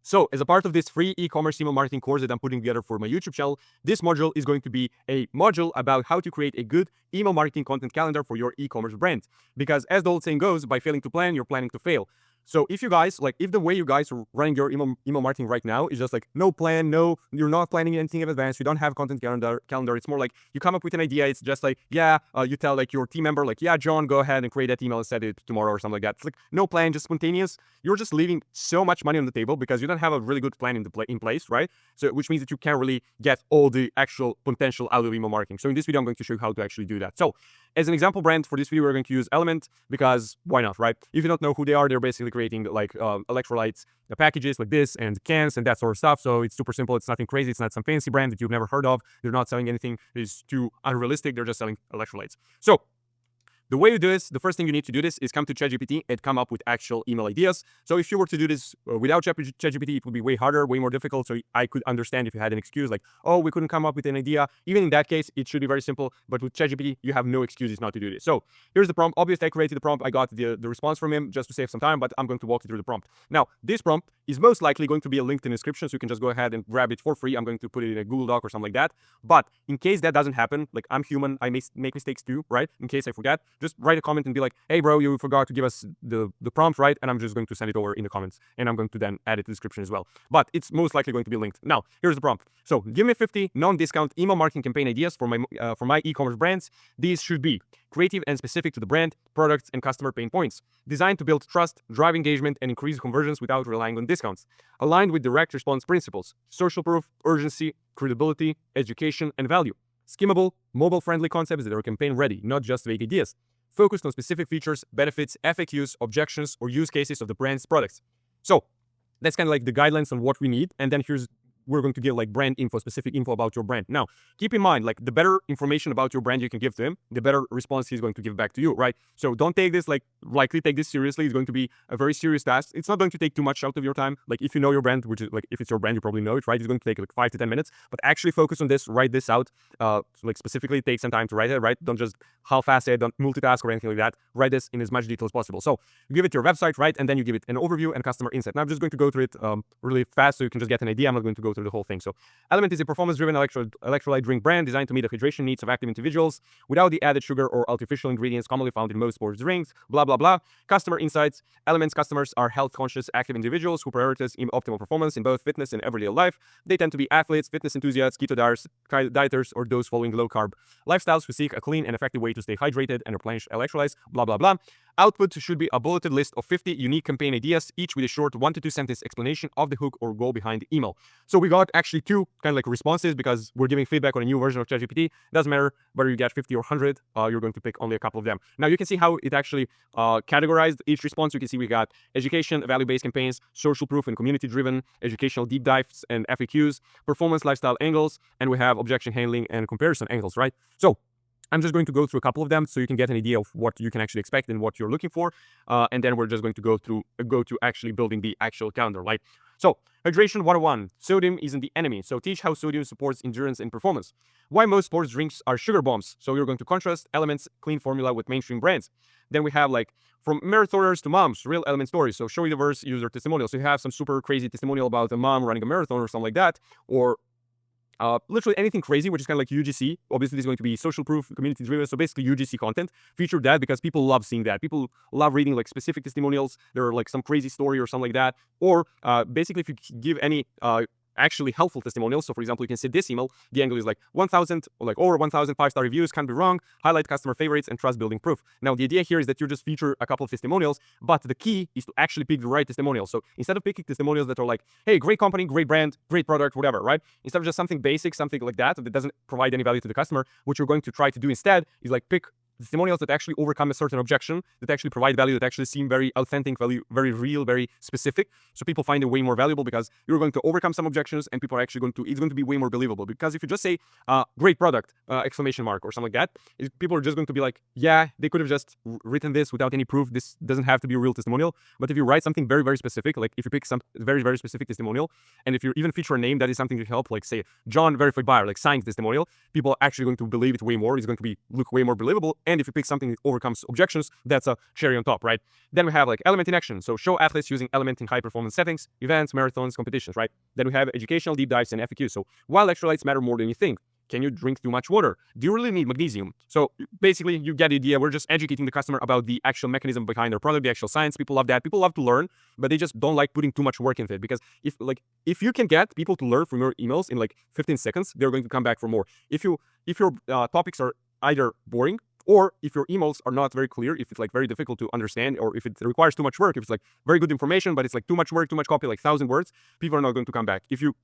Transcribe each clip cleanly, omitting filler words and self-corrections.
So as a part of this free e-commerce email marketing course that I'm putting together for my YouTube channel, this module is going to be a module about how to create a good email marketing content calendar for your e-commerce brand. Because as the old saying goes, by failing to plan, you're planning to fail. So if you guys, if the way you guys are running your email marketing right now is just no plan, you're not planning anything in advance, you don't have content calendar, it's more like you come up with an idea, it's just you tell your team member, yeah, John, go ahead and create that email and send it tomorrow or something like that. It's no plan, just spontaneous. You're just leaving so much money on the table because you don't have a really good plan in place, right? So which means that you can't really get all the actual potential out of email marketing. So in this video, I'm going to show you how to actually do that. So as an example brand for this video, we're going to use Element because why not, right? If you don't know who they are, they're basically creating electrolytes packages like this and cans and that sort of stuff. So it's super simple. It's nothing crazy. It's not some fancy brand that you've never heard of. They're not selling anything that is too unrealistic. They're just selling electrolytes. So the way you do this, the first thing you need to do this is come to ChatGPT and come up with actual email ideas. So if you were to do this without ChatGPT, it would be way harder, way more difficult. So I could understand if you had an excuse oh, we couldn't come up with an idea. Even in that case, it should be very simple. But with ChatGPT, you have no excuses not to do this. So here's the prompt. Obviously, I created the prompt. I got the response from him just to save some time, but I'm going to walk you through the prompt. Now, this prompt is most likely going to be a link in the description, so you can just go ahead and grab it for free. I'm going to put it in a Google Doc or something like that. But in case that doesn't happen, I'm human, I may make mistakes too, right? In case I forget, just write a comment and be hey bro, you forgot to give us the prompt, right? And I'm just going to send it over in the comments, and I'm going to then add it to the description as well. But it's most likely going to be linked. Now, here's the prompt. So give me 50 non-discount email marketing campaign ideas for my e-commerce brands. These should be creative and specific to the brand, products, and customer pain points. Designed to build trust, drive engagement, and increase conversions without relying on discounts. Aligned with direct response principles, social proof, urgency, credibility, education, and value. Skimmable, mobile-friendly concepts that are campaign-ready, not just vague ideas. Focused on specific features, benefits, FAQs, objections, or use cases of the brand's products. So that's kind of the guidelines on what we need. And then we're going to give brand info, specific info about your brand. Now, keep in mind, the better information about your brand you can give to him, the better response he's going to give back to you, right? So don't take this, likely take this seriously. It's going to be a very serious task. It's not going to take too much out of your time. If you know your brand, which is if it's your brand, you probably know it, right? It's going to take 5 to 10 minutes, but actually focus on this, write this out. Specifically take some time to write it, right? Don't just half-ass it, don't multitask or anything like that. Write this in as much detail as possible. So you give it your website, right? And then you give it an overview and customer insight. Now I'm just going to go through it really fast so you can just get an idea. I'm not going to go through the whole thing. So Element is a performance-driven electrolyte drink brand designed to meet the hydration needs of active individuals without the added sugar or artificial ingredients commonly found in most sports drinks, blah, blah, blah. Customer insights. Element's customers are health-conscious, active individuals who prioritize optimal performance in both fitness and everyday life. They tend to be athletes, fitness enthusiasts, keto dieters, or those following low-carb lifestyles who seek a clean and effective way to stay hydrated and replenish electrolytes, blah, blah, blah. Output should be a bulleted list of 50 unique campaign ideas, each with a short 1 to 2 sentence explanation of the hook or goal behind the email. So we got actually 2 kind of responses because we're giving feedback on a new version of ChatGPT. Doesn't matter whether you get 50 or 100, you're going to pick only a couple of them. Now you can see how it actually categorized each response. You can see we got education, value-based campaigns, social proof and community-driven, educational deep dives and FAQs, performance lifestyle angles, and we have objection handling and comparison angles, right? So I'm just going to go through a couple of them so you can get an idea of what you can actually expect and what you're looking for. And then we're just going to go to actually building the actual calendar. So hydration 101, sodium isn't the enemy. So teach how sodium supports endurance and performance. Why most sports drinks are sugar bombs. So you're going to contrast Element's clean formula with mainstream brands. Then we have from marathoners to moms, real Element stories. So show you diverse user testimonials. So you have some super crazy testimonial about a mom running a marathon or something like that, or literally anything crazy, which is kind of UGC. Obviously, this is going to be social proof, community driven. So basically UGC content. Feature that because people love seeing that. People love reading specific testimonials. There are some crazy story or something like that. Or basically, if you give any actually helpful testimonials. So for example, you can say this email, the angle is 1,000 or over 1,000 5-star reviews, can't be wrong, highlight customer favorites and trust building proof. Now the idea here is that you just feature a couple of testimonials, but the key is to actually pick the right testimonials. So instead of picking testimonials that are hey, great company, great brand, great product, whatever, right? Instead of just something basic, something like that doesn't provide any value to the customer, what you're going to try to do instead is pick testimonials that actually overcome a certain objection, that actually provide value, that actually seem very authentic, very real, very specific. So people find it way more valuable because you're going to overcome some objections and people are actually it's going to be way more believable. Because if you just say, great product, exclamation mark or something like that, people are just going to be yeah, they could have just written this without any proof. This doesn't have to be a real testimonial. But if you write something very, very specific, if you pick some very, very specific testimonial, and if you even feature a name that is something to help, say John verified buyer, signed testimonial, people are actually going to believe it way more. It's going to look way more believable. And if you pick something that overcomes objections, that's a cherry on top, right? Then we have like element in action. So show athletes using element in high performance settings, events, marathons, competitions, right? Then we have educational deep dives and FAQs. So while electrolytes matter more than you think, can you drink too much water? Do you really need magnesium? So basically, you get the idea. We're just educating the customer about the actual mechanism behind their product, the actual science. People love that. People love to learn, but they just don't like putting too much work into it. Because if you can get people to learn from your emails in like 15 seconds, they're going to come back for more. If your topics are either boring, or if your emails are not very clear, if it's like very difficult to understand, or if it requires too much work, if it's like very good information, but it's like too much work, too much copy, like 1,000 words, people are not going to come back. If you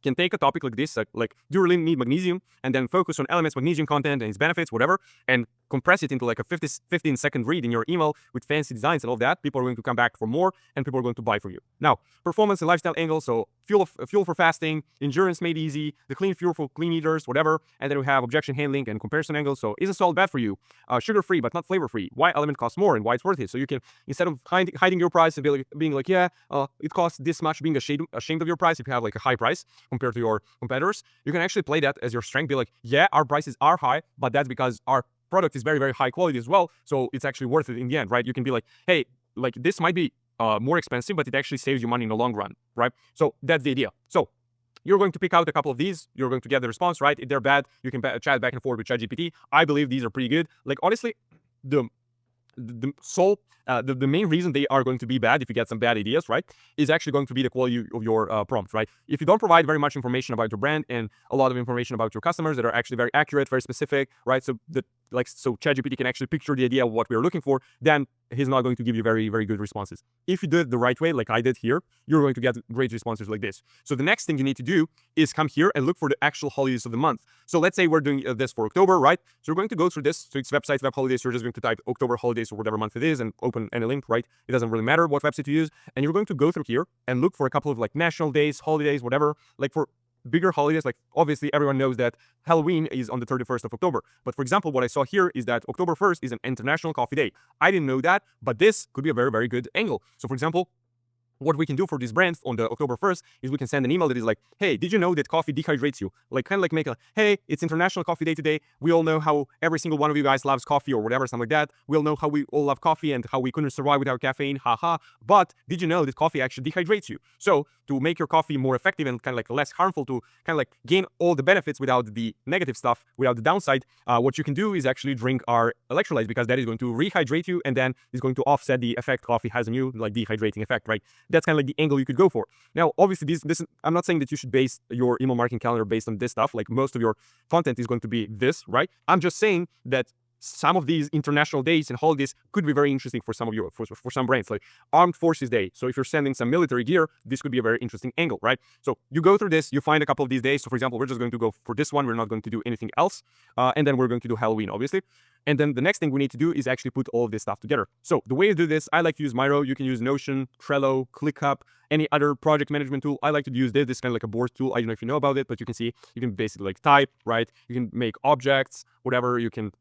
can take a topic like this, like do you really need magnesium, and then focus on elements, magnesium content and its benefits, whatever, and compress it into like a 15-second read in your email with fancy designs and all that, people are going to come back for more and people are going to buy from you. Now, performance and lifestyle angle, so fuel for fasting, endurance made easy, the clean fuel for clean eaters, whatever, and then we have objection handling and comparison angle. So is salt bad for you? Sugar-free but not flavor-free. Why element costs more and why it's worth it? So you can, instead of hiding your price and being like, yeah, it costs this much, being ashamed of your price if you have like a high price compared to your competitors, you can actually play that as your strength. Be like, yeah, our prices are high, but that's because our product is very, very high quality as well. So it's actually worth it in the end, right? You can be like, hey, like this might be more expensive, but it actually saves you money in the long run, right? So that's the idea. So you're going to pick out a couple of these. You're going to get the response, right? If they're bad, you can chat back and forth with ChatGPT. I believe these are pretty good. Like honestly, the main reason they are going to be bad, if you get some bad ideas, right, is actually going to be the quality of your prompts, right? If you don't provide very much information about your brand and a lot of information about your customers that are actually very accurate, very specific, right? So ChatGPT can actually picture the idea of what we're looking for, then he's not going to give you very, very good responses. If you do it the right way, like I did here, you're going to get great responses like this. So the next thing you need to do is come here and look for the actual holidays of the month. So let's say we're doing this for October, right? So we're going to go through this. So it's website, web holidays. You're just going to type October holidays or whatever month it is and open any link, right? It doesn't really matter what website you use. And you're going to go through here and look for a couple of like national days, holidays, whatever, like for bigger holidays. Like obviously everyone knows that Halloween is on the 31st of October. But for example, what I saw here is that October 1st is an International Coffee Day. I didn't know that, but this could be a very, very good angle. So for example, what we can do for these brands on the October 1st is we can send an email that is like, hey, did you know that coffee dehydrates you? Like kind of like make a, hey, it's International Coffee Day today. We all know how every single one of you guys loves coffee or whatever, something like that. We all know how we all love coffee and how we couldn't survive without caffeine, haha. But did you know that coffee actually dehydrates you? So to make your coffee more effective and kind of like less harmful, to kind of like gain all the benefits without the negative stuff, without the downside, what you can do is actually drink our electrolytes, because that is going to rehydrate you and then is going to offset the effect coffee has on you, like dehydrating effect, right? That's kind of like the angle you could go for. Now, obviously, this I'm not saying that you should base your email marketing calendar based on this stuff. Like most of your content is going to be this, right? I'm just saying that some of these international days and holidays could be very interesting for some of you, for some brands, like Armed Forces Day. So if you're sending some military gear, this could be a very interesting angle, right? So you go through this, you find a couple of these days. So for example, we're just going to go for this one. We're not going to do anything else. And then we're going to do Halloween, obviously. And then the next thing we need to do is actually put all of this stuff together. So the way to do this, I like to use Miro. You can use Notion, Trello, ClickUp, any other project management tool. I like to use this. This is kind of like a board tool. I don't know if you know about it, but you can see, you can basically like type, right? You can make objects, whatever. You can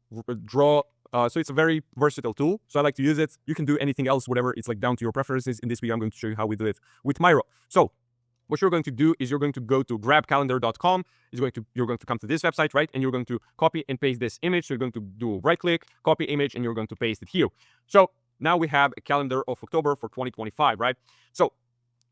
draw. So it's a very versatile tool. So I like to use it. You can do anything else, whatever. It's like down to your preferences. In this video, I'm going to show you how we do it with Miro. So what you're going to do is you're going to go to grabcalendar.com. You're going to come to this website, right? And you're going to copy and paste this image. So you're going to do right click, copy image, and you're going to paste it here. So now we have a calendar of October for 2025, right? So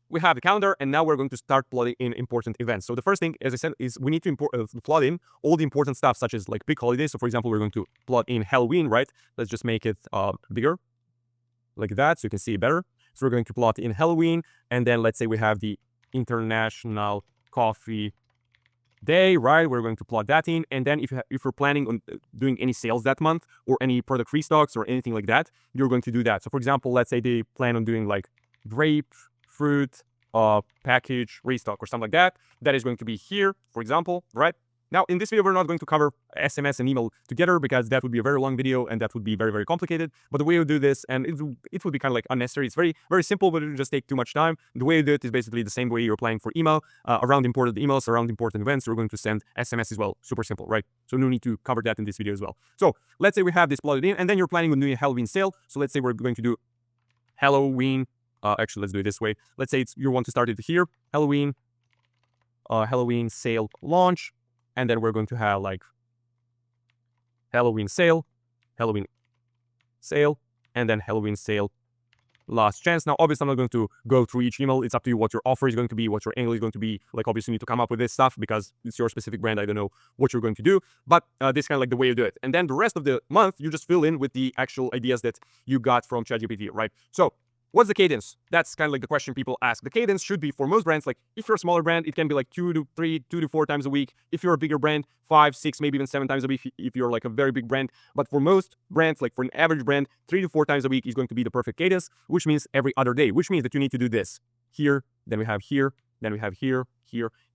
we have the calendar, and now we're going to start plotting in important events. So the first thing, as I said, is we need to plot in all the important stuff, such as like big holidays. So for example, we're going to plot in Halloween, right? Let's just make it bigger, like that, so you can see it better. So we're going to plot in Halloween, and then let's say we have the International Coffee Day, right? We're going to plot that in. And then if you're planning on doing any sales that month or any product restocks or anything like that, you're going to do that. So for example, let's say they plan on doing like grapefruit package restock or something like that. That is going to be here, for example, right? Now, in this video, we're not going to cover SMS and email together because that would be a very long video and that would be very, very complicated. But the way you do this, and it would be kind of like unnecessary. It's very, very simple, but it would just take too much time. The way you do it is basically the same way you're planning for email. Around important emails, around important events, you're going to send SMS as well. Super simple, right? So no need to cover that in this video as well. So let's say we have this plotted in, and then you're planning on doing a Halloween sale. So let's say we're going to do Halloween. Actually, let's do it this way. Let's say you want to start it here. Halloween sale launch. And then we're going to have like Halloween sale, Halloween sale, and then Halloween sale last chance. Now, obviously, I'm not going to go through each email. It's up to you what your offer is going to be, what your angle is going to be. Like, obviously, you need to come up with this stuff because it's your specific brand. I don't know what you're going to do, but this is kind of like the way you do it. And then the rest of the month, you just fill in with the actual ideas that you got from ChatGPT, right? So what's the cadence? That's kind of like the question people ask. The cadence should be for most brands, like if you're a smaller brand, it can be like 2 to 4 times a week. If you're a bigger brand, 5, 6, maybe even 7 times a week if you're like a very big brand. But for most brands, like for an average brand, 3 to 4 times a week is going to be the perfect cadence, which means every other day, which means that you need to do this here, then we have here, then we have here.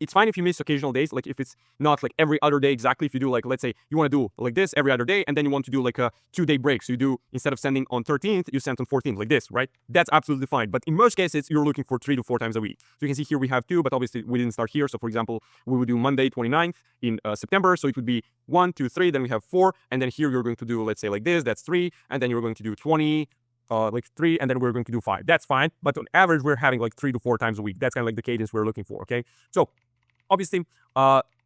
It's fine if you miss occasional days, like if it's not like every other day exactly. If you do like, let's say you want to do like this every other day, and then you want to do like a 2-day break. So you do, instead of sending on 13th, you send on 14th, like this, right? That's absolutely fine. But in most cases, you're looking for 3 to 4 times a week. So you can see here we have 2, but obviously we didn't start here. So for example, we would do Monday 29th in September. So it would be 1, 2, 3, then we have 4. And then here you're going to do, let's say like this, that's 3. And then you're going to do 20, like 3, and then we're going to do 5. That's fine. But on average, we're having like 3 to 4 times a week. That's kind of like the cadence we're looking for, okay? So obviously,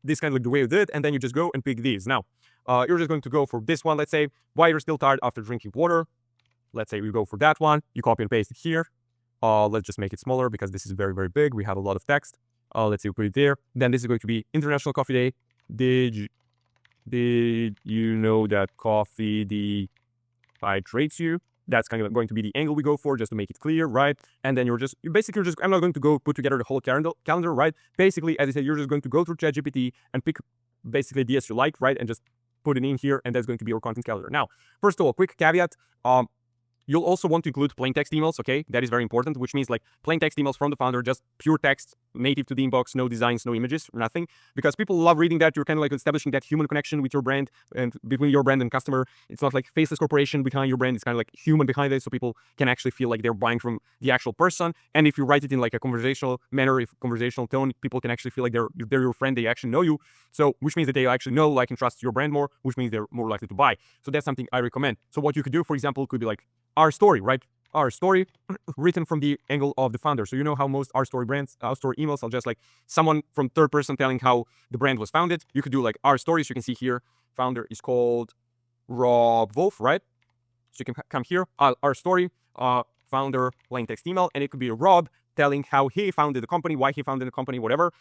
this kind of like the way you did it, and then you just go and pick these. Now, you're just going to go for this one, let's say, why you're still tired after drinking water. Let's say we go for that one. You copy and paste it here. Let's just make it smaller because this is very, very big. We have a lot of text. Let's say we put it there. Then this is going to be International Coffee Day. Did you know that coffee dehydrates you? That's kind of going to be the angle we go for, just to make it clear, right? And then you're basically just, I'm not going to go put together the whole calendar, right? Basically, as I said, you're just going to go through ChatGPT and pick basically ideas you like, right? And just put it in here, and that's going to be your content calendar. Now, first of all, quick caveat, you'll also want to include plain text emails, okay? That is very important, which means like plain text emails from the founder, just pure text, native to the inbox, no designs, no images, nothing. Because people love reading that. You're kind of like establishing that human connection with your brand and between your brand and customer. It's not like faceless corporation behind your brand. It's kind of like human behind it, so people can actually feel like they're buying from the actual person. And if you write it in like a conversational manner, if conversational tone, people can actually feel like they're your friend. They actually know you. So which means that they actually know, like, and trust your brand more, which means they're more likely to buy. So that's something I recommend. So what you could do, for example, could be like our story, right? Our story written from the angle of the founder. So you know how most our story emails are just like someone from third person telling how the brand was founded. You could do like our stories. You can see here, founder is called Rob Wolf, right? So you can come here, our story, founder, plain text email, and it could be Rob telling how he founded the company, why he founded the company, whatever,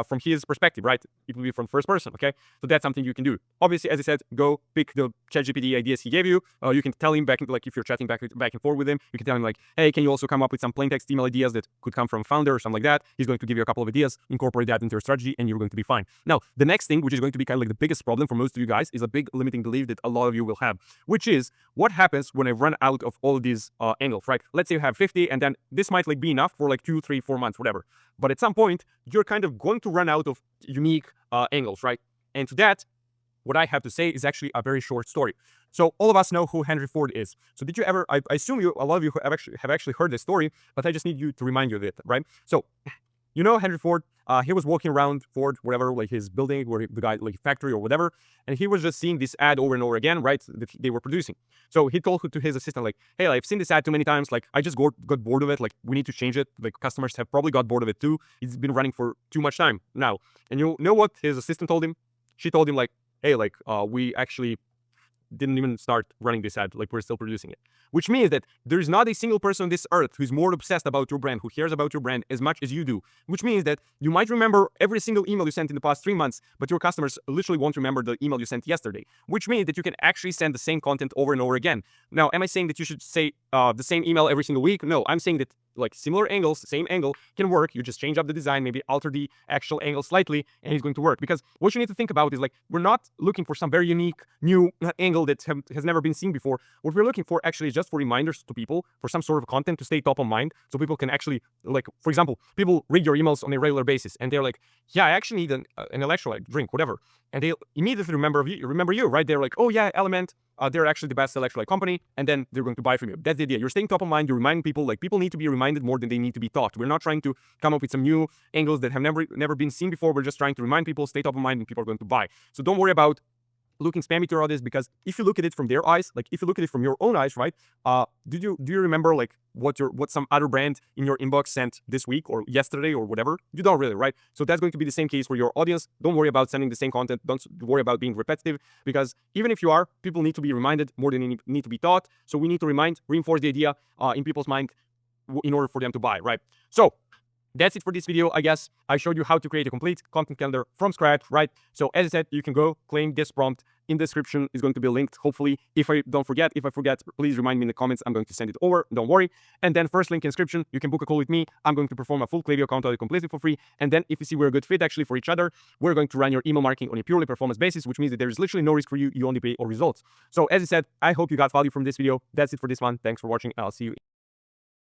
from his perspective, right? It will be from first person, okay? So that's something you can do. Obviously, as I said, go pick the ChatGPT ideas he gave you. You can tell him like if you're chatting back and forth with him, you can tell him like, hey, can you also come up with some plain text email ideas that could come from founder or something like that? He's going to give you a couple of ideas, incorporate that into your strategy, and you're going to be fine. Now, the next thing, which is going to be kind of like the biggest problem for most of you guys, is a big limiting belief that a lot of you will have, which is what happens when I run out of all of these angles, right? Let's say you have 50, and then this might like be enough for like 2, 3, 4 months, whatever. But at some point, you're kind of going to run out of unique angles, right? And to that, what I have to say is actually a very short story. So all of us know who Henry Ford is. So did you ever, I assume a lot of you have actually heard this story, but I just need you to remind you of it, right? So you know Henry Ford, he was walking around Ford, whatever, like his building, where the guy, like factory or whatever, and he was just seeing this ad over and over again, right, that they were producing. So he told to his assistant, like, hey, I've seen this ad too many times, like, I just got bored of it, like, we need to change it, like, customers have probably got bored of it too, it's been running for too much time now. And you know what his assistant told him? She told him, like, hey, like, we actually didn't even start running this ad, like we're still producing it. Which means that there's not a single person on this earth who's more obsessed about your brand, who cares about your brand as much as you do. Which means that you might remember every single email you sent in the past 3 months, but your customers literally won't remember the email you sent yesterday. Which means that you can actually send the same content over and over again. Now, am I saying that you should say the same email every single week? No, I'm saying that like similar angles, same angle can work. You just change up the design, maybe alter the actual angle slightly, and it's going to work. Because what you need to think about is like, we're not looking for some very unique new angle that has never been seen before. What we're looking for actually is just for reminders to people, for some sort of content to stay top of mind, so people can actually, like, for example, people read your emails on a regular basis, and they're like, yeah, I actually need an electrolyte drink, whatever. And they immediately remember you, right? They're like, oh yeah, Element, they're actually the best electrolyte company, and then they're going to buy from you. That's the idea. You're staying top of mind. You're reminding people. Like, people need to be reminded more than they need to be taught. We're not trying to come up with some new angles that have never been seen before. We're just trying to remind people, stay top of mind, and people are going to buy. So don't worry about looking spammy to your audience, because if you look at it from their eyes, like if you look at it from your own eyes, right? Do you remember like what some other brand in your inbox sent this week or yesterday or whatever? You don't really, right? So that's going to be the same case for your audience. Don't worry about sending the same content. Don't worry about being repetitive, because even if you are, people need to be reminded more than they need to be taught. So we need to reinforce the idea in people's mind in order for them to buy, right? So that's it for this video, I guess. I showed you how to create a complete content calendar from scratch, right? So as I said, you can go claim this prompt. In the description is going to be linked, hopefully. If I forget, please remind me in the comments. I'm going to send it over, don't worry. And then first link in description, you can book a call with me. I'm going to perform a full Klaviyo account audit completely for free. And then if you see we're a good fit actually for each other, we're going to run your email marketing on a purely performance basis, which means that there is literally no risk for you. You only pay all results. So as I said, I hope you got value from this video. That's it for this one. Thanks for watching. I'll see you.